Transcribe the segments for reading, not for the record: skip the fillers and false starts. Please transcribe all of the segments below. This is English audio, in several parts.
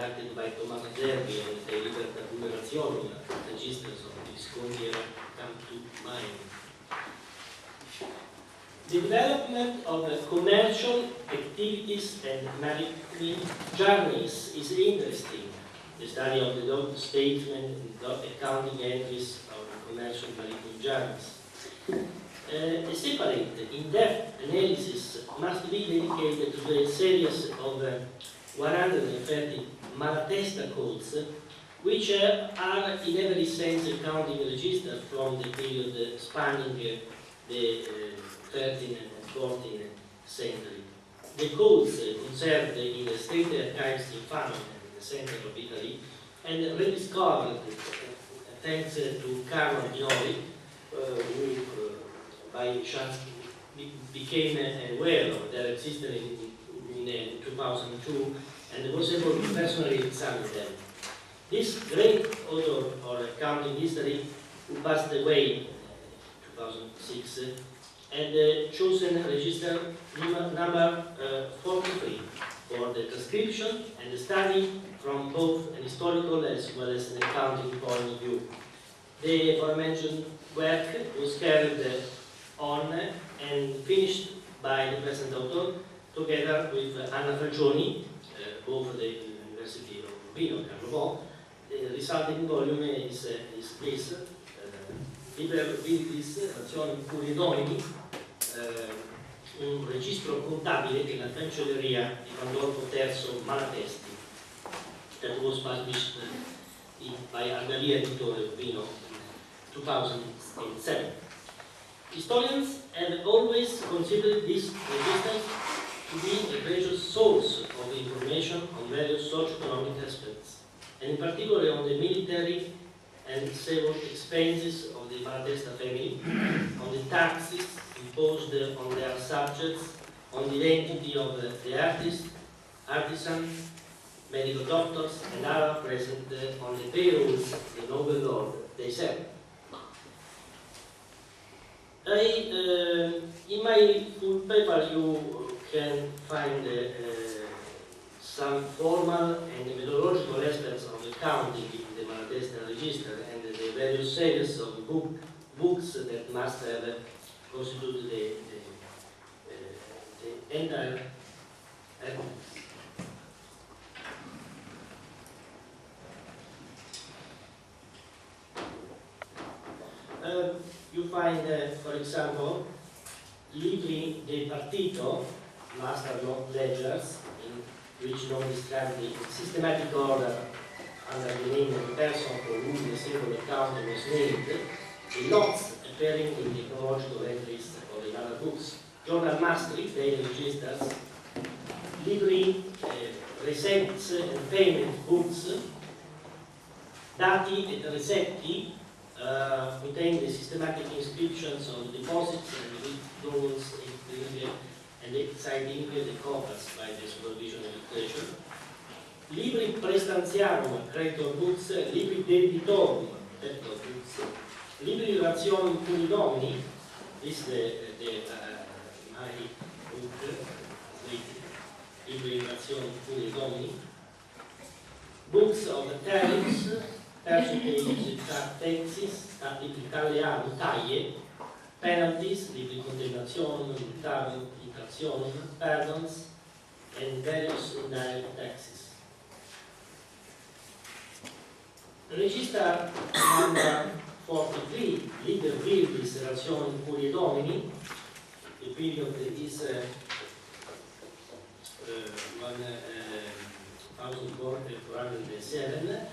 conducted by Tommaso Zerbi and the Libertà registers of Visconti come to mind. The development of commercial activities and maritime journeys is interesting. The study of the dot statement and dot accounting entries of commercial maritime journeys. A separate, in-depth analysis must be dedicated to the series of 130 Malatesta codes, which are in every sense accounting registers from the period spanning the 13th and 14th century. The codes conserved in the state archives in Fano, in the center of Italy, and rediscovered thanks to Carlo Minori, who by chance became aware of their existence in 2002 and was able to personally examine them. This great author of accounting history, who passed away in 2006, had chosen register number 43 for the transcription and the study from both an historical as well as an accounting point of view. The aforementioned work was carried on and finished by the present author together with Anna Fagioni, both at the University of Urbino, Carlo. The resulting volume is this, Liber Virtis, Azioni Curi Domini, un registro contabile della cancelleria di Pandolfo III Malatesti, that was published by Argalia Editore Urbino in 2007. Historians have always considered this register to be a precious source of information on various socio-economic aspects, and in particular on the military and civil expenses of the Malatesta family, on the taxes imposed on their subjects, on the identity of the artist, artisan, medical doctors, and other present on the payrolls the noble lord they serve. In my full paper you can find some formal and methodological aspects of accounting in the Malatesta register and the various series of books that must have constituted the entire evidence. You find, for example, Libri del Partito, master ledgers, in which non describe the systematic order under the name of the person for whom the single account was named, the lots appearing in the chronological entries of the other books, journal mastri, daily registers, libri, receipts and payment books, dati et recetti, contain the systematic inscriptions on deposits and withdrawals and exciting the covers by the supervision of inflation. Libri prestantiarum, creditor books, libri debitorum, debtor books, libri rationum curi domini, this is my book, libri rationum curi domini, books of the tariffs, percentage taxes, italiano, taglie, penalties, libri condemnationum, multarum, infractionum, pardons, and various indirect taxes. Register number 43, Liber Virtis Rationum Curie Domini, the period is 1407,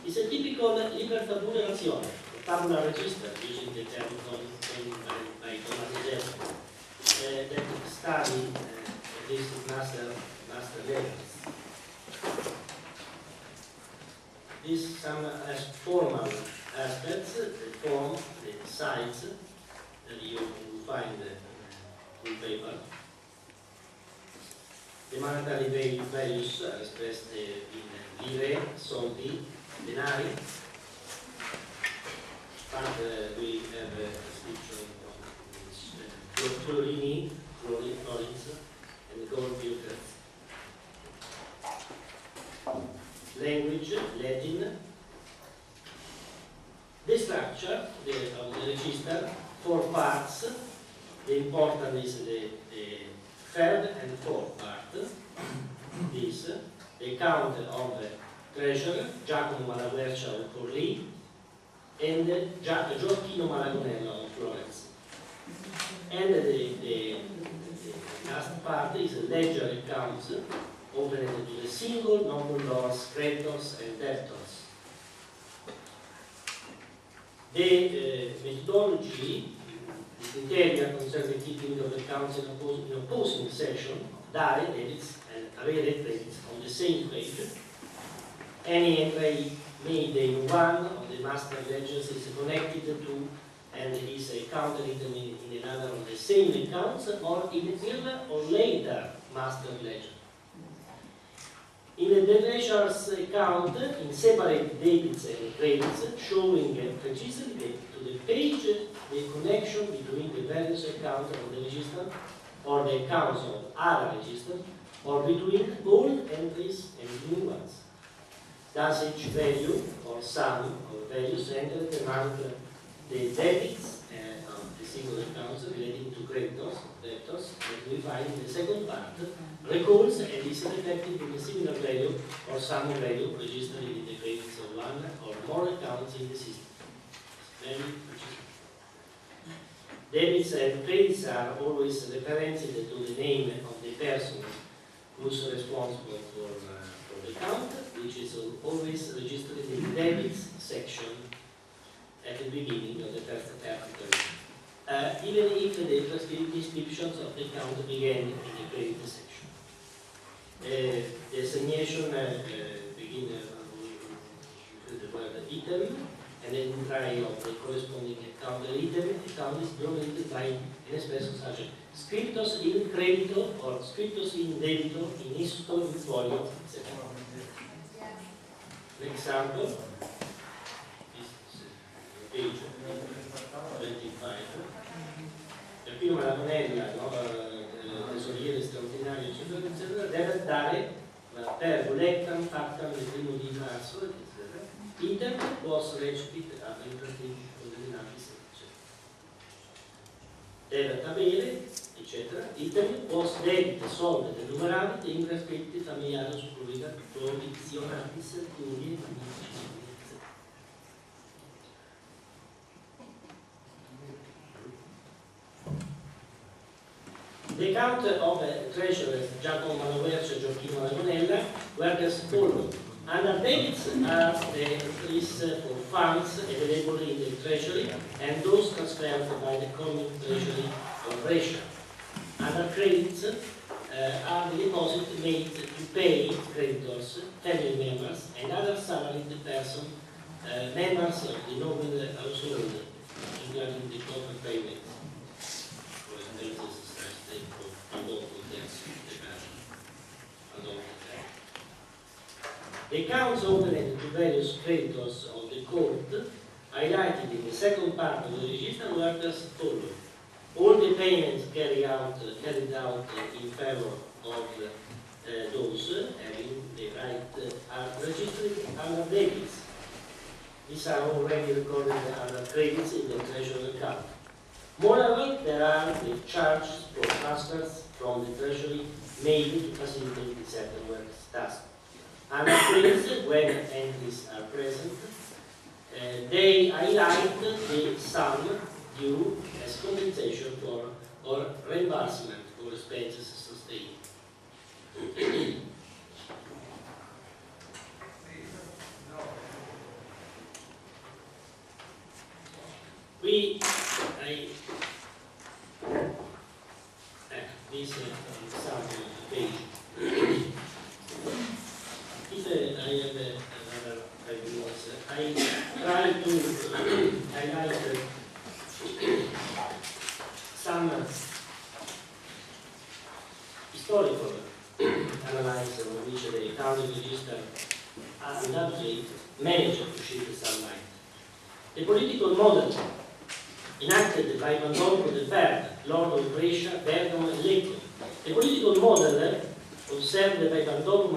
is a typical libertabula razione, a tabular register using the term coined by Tommaso Zerbi that study this master levels. These some as formal aspects, the form, the size that you will find in paper. The monetary values are expressed in lire, soldi, denari, but we have a description of florini, florins, and gold ducats. language, Latin. The structure of the register, 4 parts. The important is the third and fourth part. This, the account of the treasurer, Giacomo Malaguercia of Forlì, and Gioacchino Malagonello of Florence. And the last part is a ledger accounts opened to the single non-laws, creditors and debtors. The methodology, the criteria concern the keeping of accounts in opposing section of dare, debits and avere credits on the same page. Any entry made in one of the master ledgers is connected to and is accounted in another of the same accounts or in a earlier or later master ledger. In the treasurer's account, in separate debits and credits, showing precisely to the page the connection between the various accounts of the register or the accounts of other registers, or between old entries and new ones. Thus, each value or sum of values entered among the debits of the single accounts relating to creditors, debtors, that we find in the second part, recalls and is reflected in a similar value or sum value registered in the credits of one or more accounts in the system. Debits and credits are always referenced to the name of the person who is responsible for the account, which is always registered in the debits section at the beginning of the first article, even if the descriptions of the account begin in the credit section. The assignation begins with the word item, and then the try of the corresponding account item. Account is dominated by an expression such as scriptus in credito or scriptus in debito, in isto, in folio, etc. An example is page 25. Giacomo Malagonella, tesoriere straordinario, eccetera, eccetera, deve dare per lectam factam del 1 di marzo, eccetera. Item was recipit ab impertinente ordinantis, eccetera. Deve avere, eccetera. Item was debit, solde, denumerabit, imprescripti, familiare, provizionatis, curie, The account of treasurer Giacomo Malaguercia, Gioacchino Malagonella were as follows. Under debits are the entries for funds available in the treasury and those transferred by the common treasury of Brescia. Under credits are the deposits made to pay creditors, family members, and other salaried persons, members of the noble household, including the corporate payments. The accounts opened to various creditors of the court, highlighted in the second part of the register, were as follows. All the payments carried out in favor of those having the right are registered under debits. These are already recorded under credits in the treasury account. Moreover, there are the charges for transfers from the treasury made to facilitate the settlement task. Under credits, when entries are present, they highlight the sum due as compensation for or reimbursement for expenses sustained. This example page. If I have another 5 minutes, I try to highlight some historical analysis of which the accounting register undoubtedly managed to shed some light. The political model enacted by Pandolfo-III, Lord of Brescia, Bergamo, and Lecco. The political model observed by Pandolfo